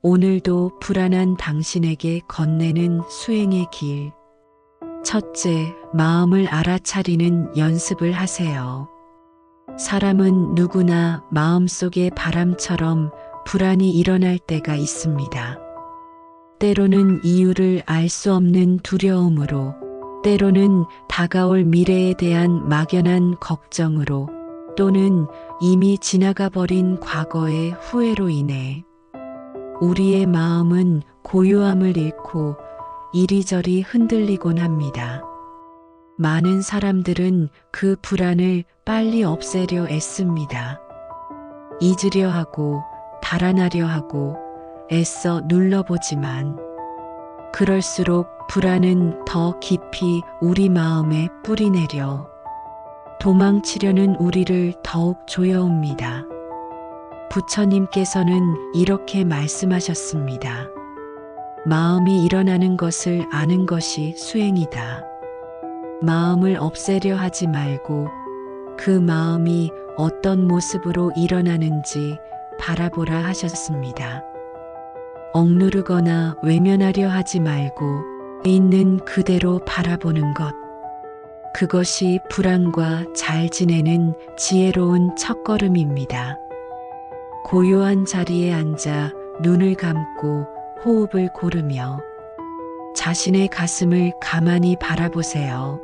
오늘도 불안한 당신에게 건네는 수행의 길. 첫째, 마음을 알아차리는 연습을 하세요. 사람은 누구나 마음속의 바람처럼 불안이 일어날 때가 있습니다. 때로는 이유를 알 수 없는 두려움으로, 때로는 다가올 미래에 대한 막연한 걱정으로, 또는 이미 지나가 버린 과거의 후회로 인해 우리의 마음은 고요함을 잃고 이리저리 흔들리곤 합니다. 많은 사람들은 그 불안을 빨리 없애려 애씁니다. 잊으려 하고 달아나려 하고 애써 눌러보지만 그럴수록 불안은 더 깊이 우리 마음에 뿌리내려 도망치려는 우리를 더욱 조여옵니다. 부처님께서는 이렇게 말씀하셨습니다. 마음이 일어나는 것을 아는 것이 수행이다. 마음을 없애려 하지 말고 그 마음이 어떤 모습으로 일어나는지 바라보라 하셨습니다. 억누르거나 외면하려 하지 말고 있는 그대로 바라보는 것. 그것이 불안과 잘 지내는 지혜로운 첫걸음입니다. 고요한 자리에 앉아 눈을 감고 호흡을 고르며 자신의 가슴을 가만히 바라보세요.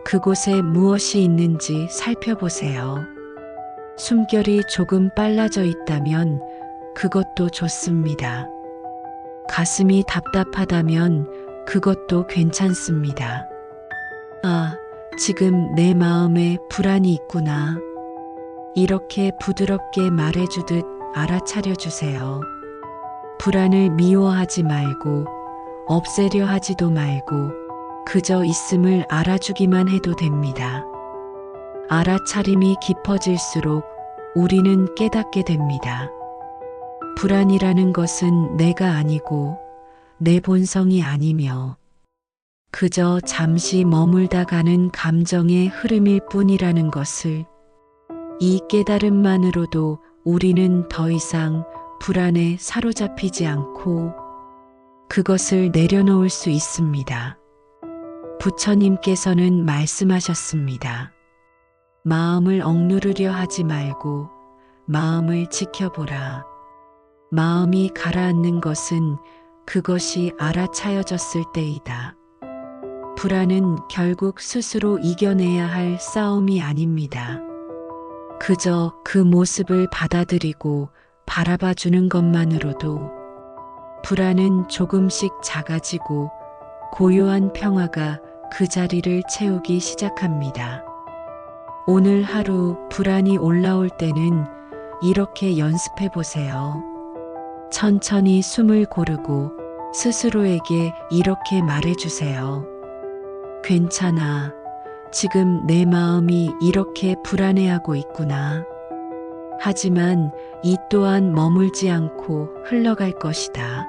그곳에 무엇이 있는지 살펴보세요. 숨결이 조금 빨라져 있다면 그것도 좋습니다. 가슴이 답답하다면 그것도 괜찮습니다. 아, 지금 내 마음에 불안이 있구나. 이렇게 부드럽게 말해주듯 알아차려 주세요. 불안을 미워하지 말고 없애려 하지도 말고 그저 있음을 알아주기만 해도 됩니다. 알아차림이 깊어질수록 우리는 깨닫게 됩니다. 불안이라는 것은 내가 아니고 내 본성이 아니며 그저 잠시 머물다 가는 감정의 흐름일 뿐이라는 것을, 이 깨달음만으로도 우리는 더 이상 불안에 사로잡히지 않고 그것을 내려놓을 수 있습니다. 부처님께서는 말씀하셨습니다. 마음을 억누르려 하지 말고 마음을 지켜보라. 마음이 가라앉는 것은 그것이 알아차여졌을 때이다. 불안은 결국 스스로 이겨내야 할 싸움이 아닙니다. 그저 그 모습을 받아들이고 바라봐 주는 것만으로도 불안은 조금씩 작아지고 고요한 평화가 그 자리를 채우기 시작합니다. 오늘 하루 불안이 올라올 때는 이렇게 연습해 보세요. 천천히 숨을 고르고 스스로에게 이렇게 말해 주세요. 괜찮아. 지금 내 마음이 이렇게 불안해하고 있구나. 하지만 이 또한 머물지 않고 흘러갈 것이다.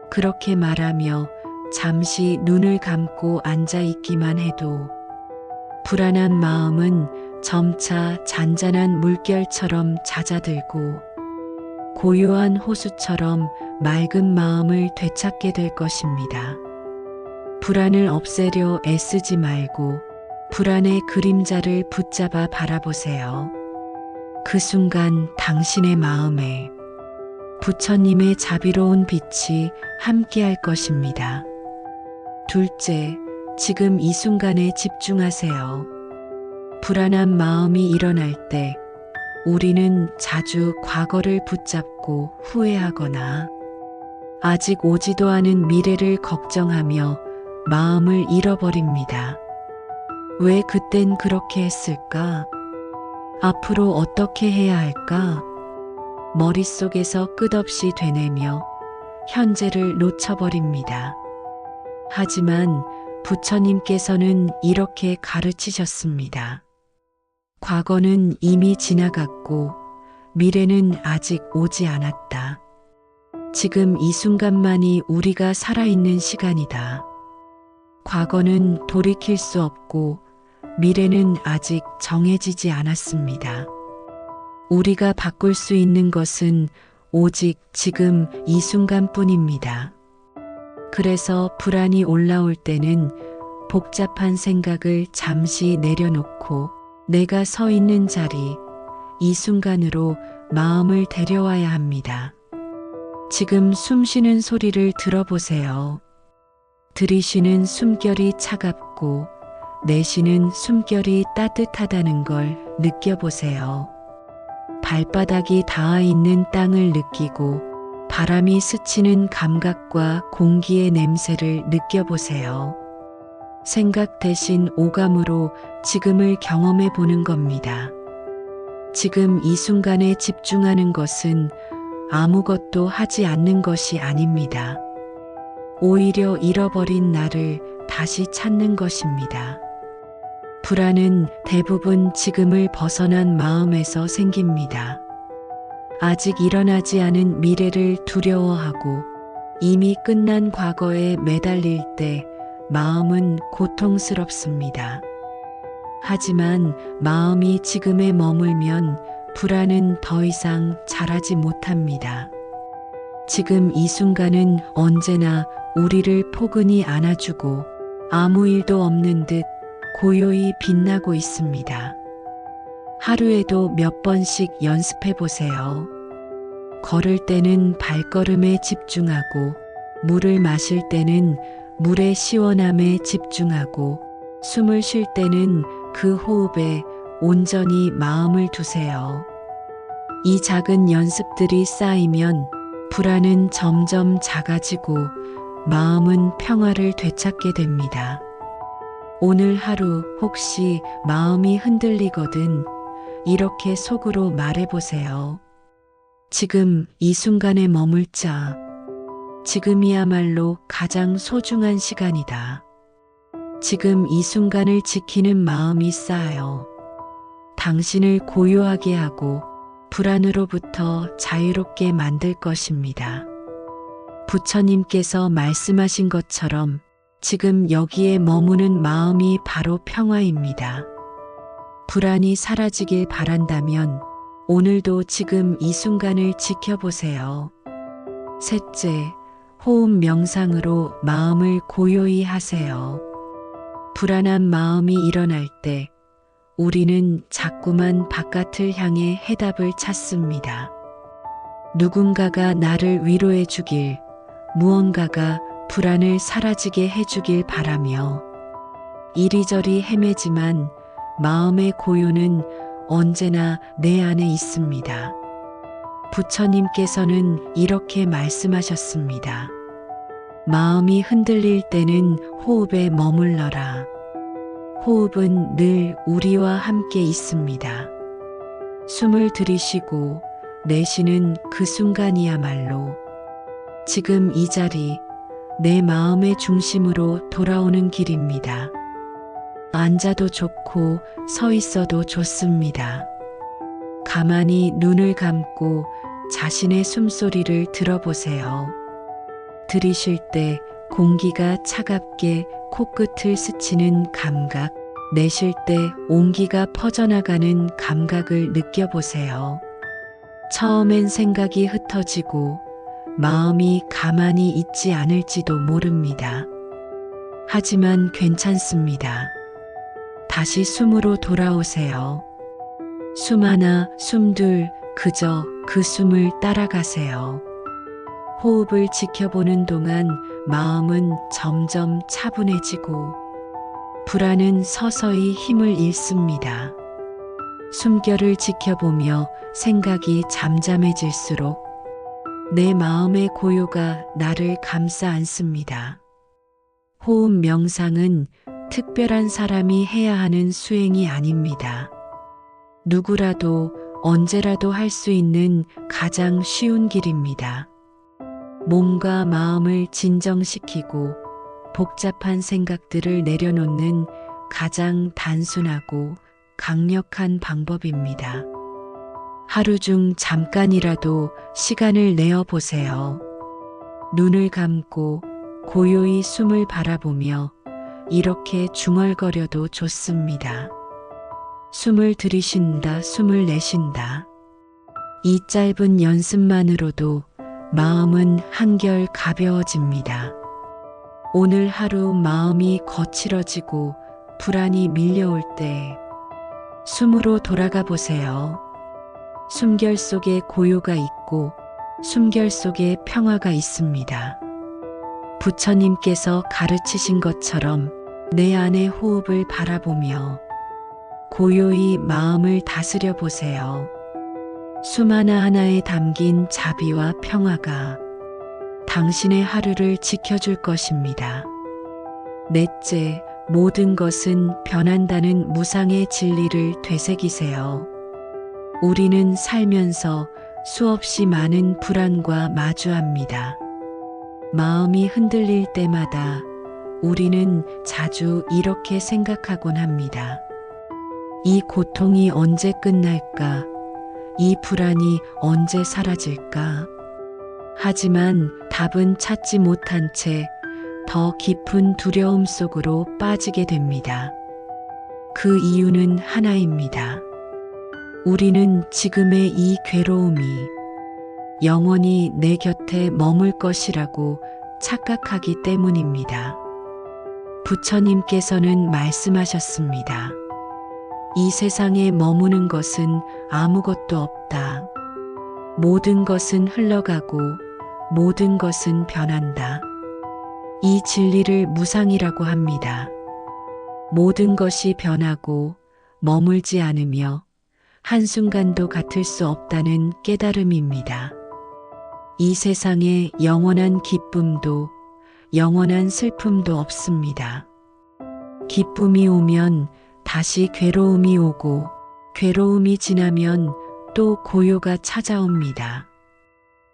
그렇게 말하며 잠시 눈을 감고 앉아 있기만 해도 불안한 마음은 점차 잔잔한 물결처럼 잦아들고 고요한 호수처럼 맑은 마음을 되찾게 될 것입니다. 불안을 없애려 애쓰지 말고 불안의 그림자를 붙잡아 바라보세요. 그 순간 당신의 마음에 부처님의 자비로운 빛이 함께할 것입니다. 둘째, 지금 이 순간에 집중하세요. 불안한 마음이 일어날 때 우리는 자주 과거를 붙잡고 후회하거나 아직 오지도 않은 미래를 걱정하며 마음을 잃어버립니다. 왜 그땐 그렇게 했을까? 앞으로 어떻게 해야 할까? 머릿속에서 끝없이 되뇌며 현재를 놓쳐버립니다. 하지만 부처님께서는 이렇게 가르치셨습니다. 과거는 이미 지나갔고 미래는 아직 오지 않았다. 지금 이 순간만이 우리가 살아있는 시간이다. 과거는 돌이킬 수 없고 미래는 아직 정해지지 않았습니다. 우리가 바꿀 수 있는 것은 오직 지금 이 순간뿐입니다. 그래서 불안이 올라올 때는 복잡한 생각을 잠시 내려놓고 내가 서 있는 자리, 이 순간으로 마음을 데려와야 합니다. 지금 숨 쉬는 소리를 들어보세요. 들이쉬는 숨결이 차갑고 내쉬는 숨결이 따뜻하다는 걸 느껴보세요. 발바닥이 닿아 있는 땅을 느끼고 바람이 스치는 감각과 공기의 냄새를 느껴보세요. 생각 대신 오감으로 지금을 경험해 보는 겁니다. 지금 이 순간에 집중하는 것은 아무것도 하지 않는 것이 아닙니다. 오히려 잃어버린 나를 다시 찾는 것입니다. 불안은 대부분 지금을 벗어난 마음에서 생깁니다. 아직 일어나지 않은 미래를 두려워하고 이미 끝난 과거에 매달릴 때 마음은 고통스럽습니다. 하지만 마음이 지금에 머물면 불안은 더 이상 자라지 못합니다. 지금 이 순간은 언제나 우리를 포근히 안아주고 아무 일도 없는 듯 고요히 빛나고 있습니다. 하루에도 몇 번씩 연습해 보세요. 걸을 때는 발걸음에 집중하고, 물을 마실 때는 물의 시원함에 집중하고, 숨을 쉴 때는 그 호흡에 온전히 마음을 두세요. 이 작은 연습들이 쌓이면 불안은 점점 작아지고 마음은 평화를 되찾게 됩니다. 오늘 하루 혹시 마음이 흔들리거든 이렇게 속으로 말해보세요. 지금 이 순간에 머물자. 지금이야말로 가장 소중한 시간이다. 지금 이 순간을 지키는 마음이 쌓여 당신을 고요하게 하고 불안으로부터 자유롭게 만들 것입니다. 부처님께서 말씀하신 것처럼 지금 여기에 머무는 마음이 바로 평화입니다. 불안이 사라지길 바란다면 오늘도 지금 이 순간을 지켜보세요. 셋째, 호흡 명상으로 마음을 고요히 하세요. 불안한 마음이 일어날 때 우리는 자꾸만 바깥을 향해 해답을 찾습니다. 누군가가 나를 위로해 주길, 무언가가 불안을 사라지게 해주길 바라며 이리저리 헤매지만 마음의 고요는 언제나 내 안에 있습니다. 부처님께서는 이렇게 말씀하셨습니다. 마음이 흔들릴 때는 호흡에 머물러라. 호흡은 늘 우리와 함께 있습니다. 숨을 들이쉬고 내쉬는 그 순간이야말로 지금 이 자리, 내 마음의 중심으로 돌아오는 길입니다. 앉아도 좋고 서 있어도 좋습니다. 가만히 눈을 감고 자신의 숨소리를 들어보세요. 들이쉴 때 공기가 차갑게 코끝을 스치는 감각, 내쉴 때 온기가 퍼져나가는 감각을 느껴보세요. 처음엔 생각이 흩어지고 마음이 가만히 있지 않을지도 모릅니다. 하지만 괜찮습니다. 다시 숨으로 돌아오세요. 숨 하나, 숨 둘, 그저 그 숨을 따라가세요. 호흡을 지켜보는 동안 마음은 점점 차분해지고 불안은 서서히 힘을 잃습니다. 숨결을 지켜보며 생각이 잠잠해질수록 내 마음의 고요가 나를 감싸 안습니다. 호흡 명상은 특별한 사람이 해야 하는 수행이 아닙니다. 누구라도 언제라도 할 수 있는 가장 쉬운 길입니다. 몸과 마음을 진정시키고 복잡한 생각들을 내려놓는 가장 단순하고 강력한 방법입니다. 하루 중 잠깐이라도 시간을 내어 보세요. 눈을 감고 고요히 숨을 바라보며 이렇게 중얼거려도 좋습니다. 숨을 들이쉰다, 숨을 내쉰다. 이 짧은 연습만으로도 마음은 한결 가벼워집니다. 오늘 하루 마음이 거칠어지고 불안이 밀려올 때 숨으로 돌아가 보세요. 숨결 속에 고요가 있고 숨결 속에 평화가 있습니다. 부처님께서 가르치신 것처럼 내 안의 호흡을 바라보며 고요히 마음을 다스려 보세요. 숨 하나하나에 담긴 자비와 평화가 당신의 하루를 지켜줄 것입니다. 넷째, 모든 것은 변한다는 무상의 진리를 되새기세요. 우리는 살면서 수없이 많은 불안과 마주합니다. 마음이 흔들릴 때마다 우리는 자주 이렇게 생각하곤 합니다. 이 고통이 언제 끝날까? 이 불안이 언제 사라질까? 하지만 답은 찾지 못한 채 더 깊은 두려움 속으로 빠지게 됩니다. 그 이유는 하나입니다. 우리는 지금의 이 괴로움이 영원히 내 곁에 머물 것이라고 착각하기 때문입니다. 부처님께서는 말씀하셨습니다. 이 세상에 머무는 것은 아무것도 없다. 모든 것은 흘러가고 모든 것은 변한다. 이 진리를 무상이라고 합니다. 모든 것이 변하고 머물지 않으며 한순간도 같을 수 없다는 깨달음입니다. 이 세상에 영원한 기쁨도 영원한 슬픔도 없습니다. 기쁨이 오면 다시 괴로움이 오고 괴로움이 지나면 또 고요가 찾아옵니다.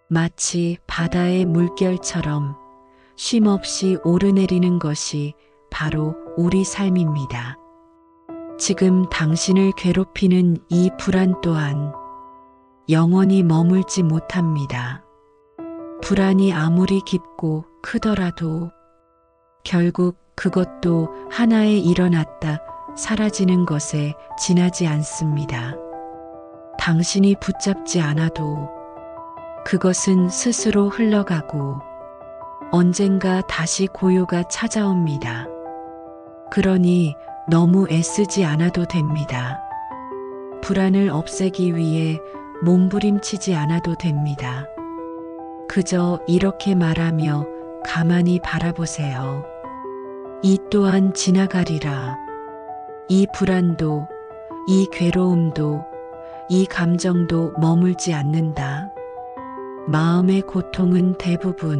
마치 바다의 물결처럼 쉼없이 오르내리는 것이 바로 우리 삶입니다. 지금 당신을 괴롭히는 이 불안 또한 영원히 머물지 못합니다. 불안이 아무리 깊고 크더라도 결국 그것도 하나에 일어났다 사라지는 것에 지나지 않습니다. 당신이 붙잡지 않아도 그것은 스스로 흘러가고 언젠가 다시 고요가 찾아옵니다. 그러니 너무 애쓰지 않아도 됩니다. 불안을 없애기 위해 몸부림치지 않아도 됩니다. 그저 이렇게 말하며 가만히 바라보세요. 이 또한 지나가리라. 이 불안도, 이 괴로움도, 이 감정도 머물지 않는다. 마음의 고통은 대부분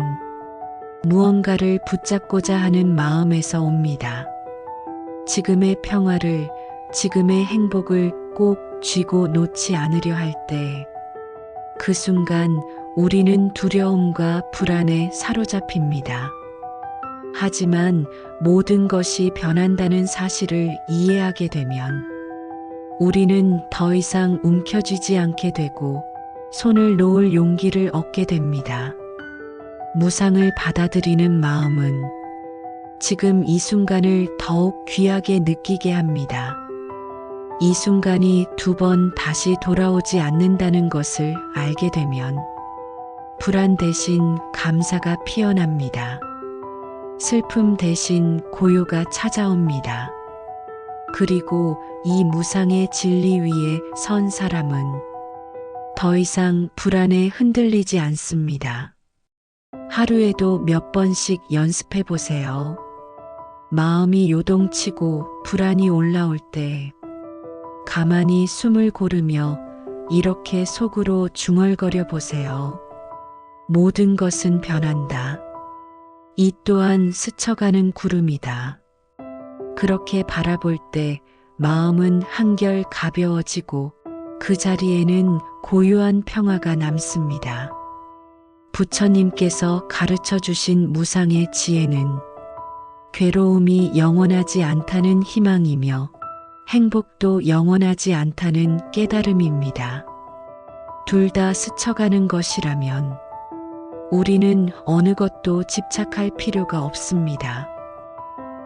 무언가를 붙잡고자 하는 마음에서 옵니다. 지금의 평화를, 지금의 행복을 꼭 쥐고 놓지 않으려 할 때, 그 순간 우리는 두려움과 불안에 사로잡힙니다. 하지만 모든 것이 변한다는 사실을 이해하게 되면 우리는 더 이상 움켜쥐지 않게 되고 손을 놓을 용기를 얻게 됩니다. 무상을 받아들이는 마음은 지금 이 순간을 더욱 귀하게 느끼게 합니다. 이 순간이 두 번 다시 돌아오지 않는다는 것을 알게 되면 불안 대신 감사가 피어납니다. 슬픔 대신 고요가 찾아옵니다. 그리고 이 무상의 진리 위에 선 사람은 더 이상 불안에 흔들리지 않습니다. 하루에도 몇 번씩 연습해 보세요. 마음이 요동치고 불안이 올라올 때 가만히 숨을 고르며 이렇게 속으로 중얼거려 보세요. 모든 것은 변한다. 이 또한 스쳐가는 구름이다. 그렇게 바라볼 때 마음은 한결 가벼워지고 그 자리에는 고요한 평화가 남습니다. 부처님께서 가르쳐 주신 무상의 지혜는 괴로움이 영원하지 않다는 희망이며 행복도 영원하지 않다는 깨달음입니다. 둘 다 스쳐가는 것이라면 우리는 어느 것도 집착할 필요가 없습니다.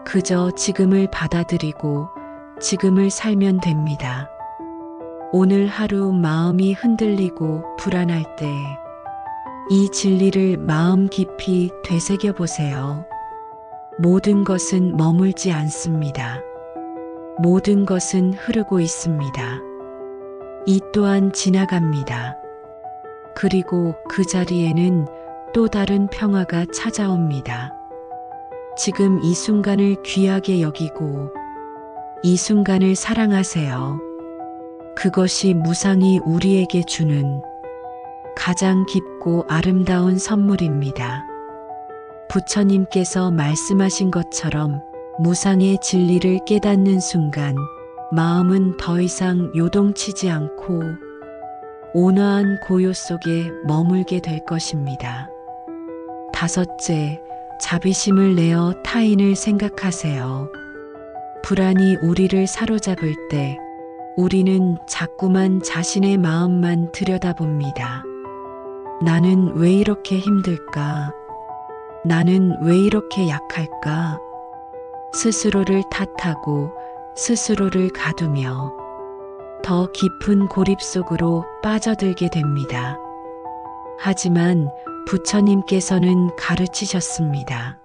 그저 지금을 받아들이고 지금을 살면 됩니다. 오늘 하루 마음이 흔들리고 불안할 때 이 진리를 마음 깊이 되새겨 보세요. 모든 것은 머물지 않습니다. 모든 것은 흐르고 있습니다. 이 또한 지나갑니다. 그리고 그 자리에는 또 다른 평화가 찾아옵니다. 지금 이 순간을 귀하게 여기고 이 순간을 사랑하세요. 그것이 무상이 우리에게 주는 가장 깊고 아름다운 선물입니다. 부처님께서 말씀하신 것처럼 무상의 진리를 깨닫는 순간 마음은 더 이상 요동치지 않고 온화한 고요 속에 머물게 될 것입니다. 다섯째, 자비심을 내어 타인을 생각하세요. 불안이 우리를 사로잡을 때 우리는 자꾸만 자신의 마음만 들여다봅니다. 나는 왜 이렇게 힘들까? 나는 왜 이렇게 약할까? 스스로를 탓하고 스스로를 가두며 더 깊은 고립 속으로 빠져들게 됩니다. 하지만 부처님께서는 가르치셨습니다.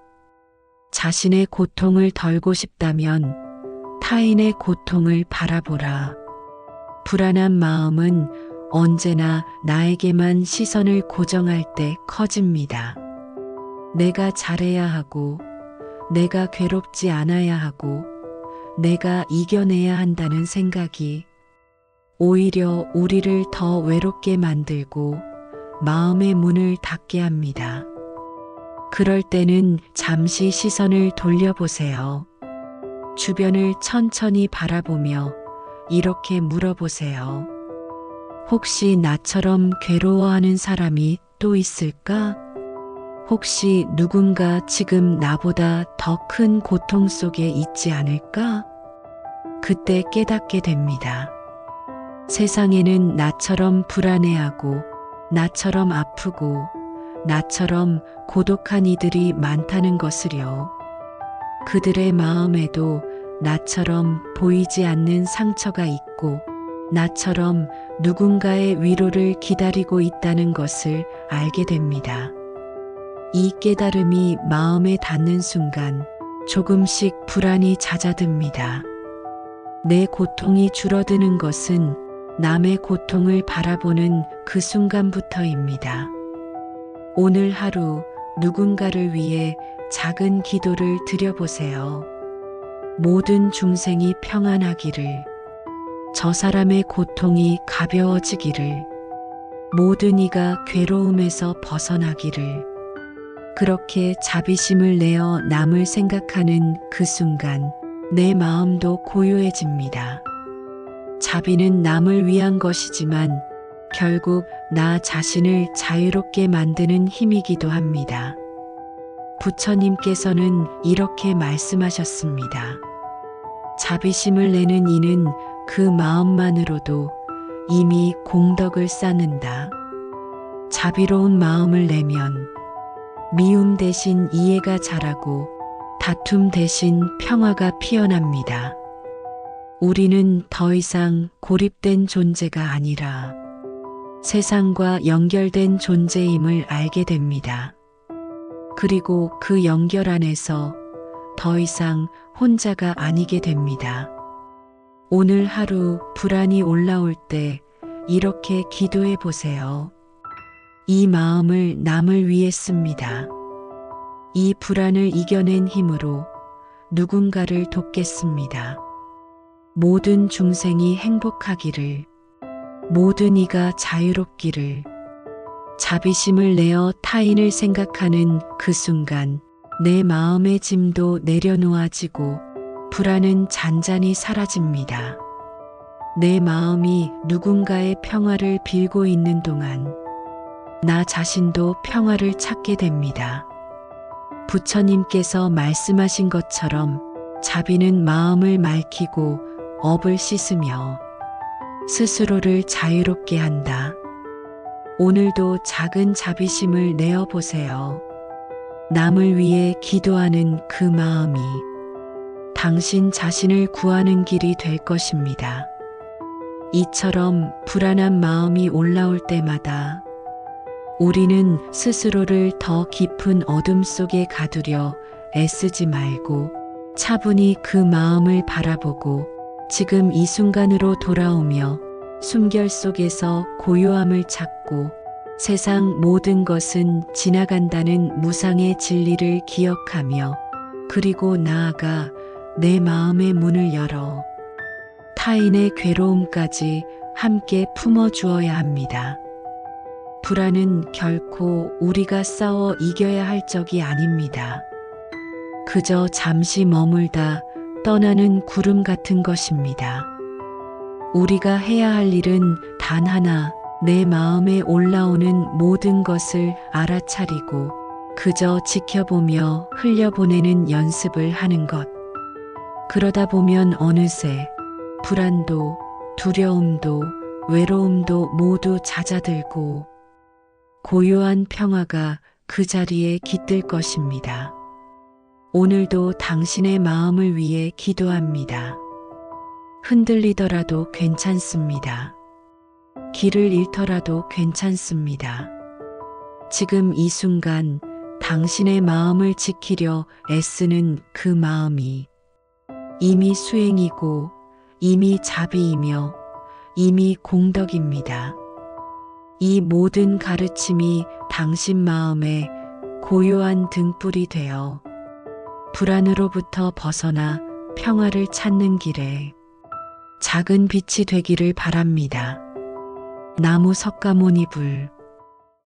자신의 고통을 덜고 싶다면 타인의 고통을 바라보라. 불안한 마음은 언제나 나에게만 시선을 고정할 때 커집니다. 내가 잘해야 하고, 내가 괴롭지 않아야 하고, 내가 이겨내야 한다는 생각이 오히려 우리를 더 외롭게 만들고 마음의 문을 닫게 합니다. 그럴 때는 잠시 시선을 돌려보세요. 주변을 천천히 바라보며 이렇게 물어보세요. 혹시 나처럼 괴로워하는 사람이 또 있을까? 혹시 누군가 지금 나보다 더 큰 고통 속에 있지 않을까? 그때 깨닫게 됩니다. 세상에는 나처럼 불안해하고, 나처럼 아프고, 나처럼 고독한 이들이 많다는 것을요. 그들의 마음에도 나처럼 보이지 않는 상처가 있고, 나처럼 누군가의 위로를 기다리고 있다는 것을 알게 됩니다. 이 깨달음이 마음에 닿는 순간 조금씩 불안이 잦아듭니다. 내 고통이 줄어드는 것은 남의 고통을 바라보는 그 순간부터입니다. 오늘 하루 누군가를 위해 작은 기도를 드려보세요. 모든 중생이 평안하기를, 저 사람의 고통이 가벼워지기를, 모든 이가 괴로움에서 벗어나기를. 그렇게 자비심을 내어 남을 생각하는 그 순간 내 마음도 고요해집니다. 자비는 남을 위한 것이지만 결국 나 자신을 자유롭게 만드는 힘이기도 합니다. 부처님께서는 이렇게 말씀하셨습니다. 자비심을 내는 이는 그 마음만으로도 이미 공덕을 쌓는다. 자비로운 마음을 내면 미움 대신 이해가 자라고 다툼 대신 평화가 피어납니다. 우리는 더 이상 고립된 존재가 아니라 세상과 연결된 존재임을 알게 됩니다. 그리고 그 연결 안에서 더 이상 혼자가 아니게 됩니다. 오늘 하루 불안이 올라올 때 이렇게 기도해 보세요. 이 마음을 남을 위해 씁니다. 이 불안을 이겨낸 힘으로 누군가를 돕겠습니다. 모든 중생이 행복하기를, 모든 이가 자유롭기를. 자비심을 내어 타인을 생각하는 그 순간 내 마음의 짐도 내려놓아지고 불안은 잔잔히 사라집니다. 내 마음이 누군가의 평화를 빌고 있는 동안 나 자신도 평화를 찾게 됩니다. 부처님께서 말씀하신 것처럼 자비는 마음을 맑히고 업을 씻으며 스스로를 자유롭게 한다. 오늘도 작은 자비심을 내어 보세요. 남을 위해 기도하는 그 마음이 당신 자신을 구하는 길이 될 것입니다. 이처럼 불안한 마음이 올라올 때마다 우리는 스스로를 더 깊은 어둠 속에 가두려 애쓰지 말고 차분히 그 마음을 바라보고 지금 이 순간으로 돌아오며 숨결 속에서 고요함을 찾고 세상 모든 것은 지나간다는 무상의 진리를 기억하며 그리고 나아가 내 마음의 문을 열어 타인의 괴로움까지 함께 품어주어야 합니다. 불안은 결코 우리가 싸워 이겨야 할 적이 아닙니다. 그저 잠시 머물다 떠나는 구름 같은 것입니다. 우리가 해야 할 일은 단 하나, 내 마음에 올라오는 모든 것을 알아차리고 그저 지켜보며 흘려보내는 연습을 하는 것. 그러다 보면 어느새 불안도, 두려움도, 외로움도 모두 잦아들고 고요한 평화가 그 자리에 깃들 것입니다. 오늘도 당신의 마음을 위해 기도합니다. 흔들리더라도 괜찮습니다. 길을 잃더라도 괜찮습니다. 지금 이 순간 당신의 마음을 지키려 애쓰는 그 마음이 이미 수행이고 이미 자비이며 이미 공덕입니다. 이 모든 가르침이 당신 마음에 고요한 등불이 되어 불안으로부터 벗어나 평화를 찾는 길에 작은 빛이 되기를 바랍니다. 나무 석가모니 불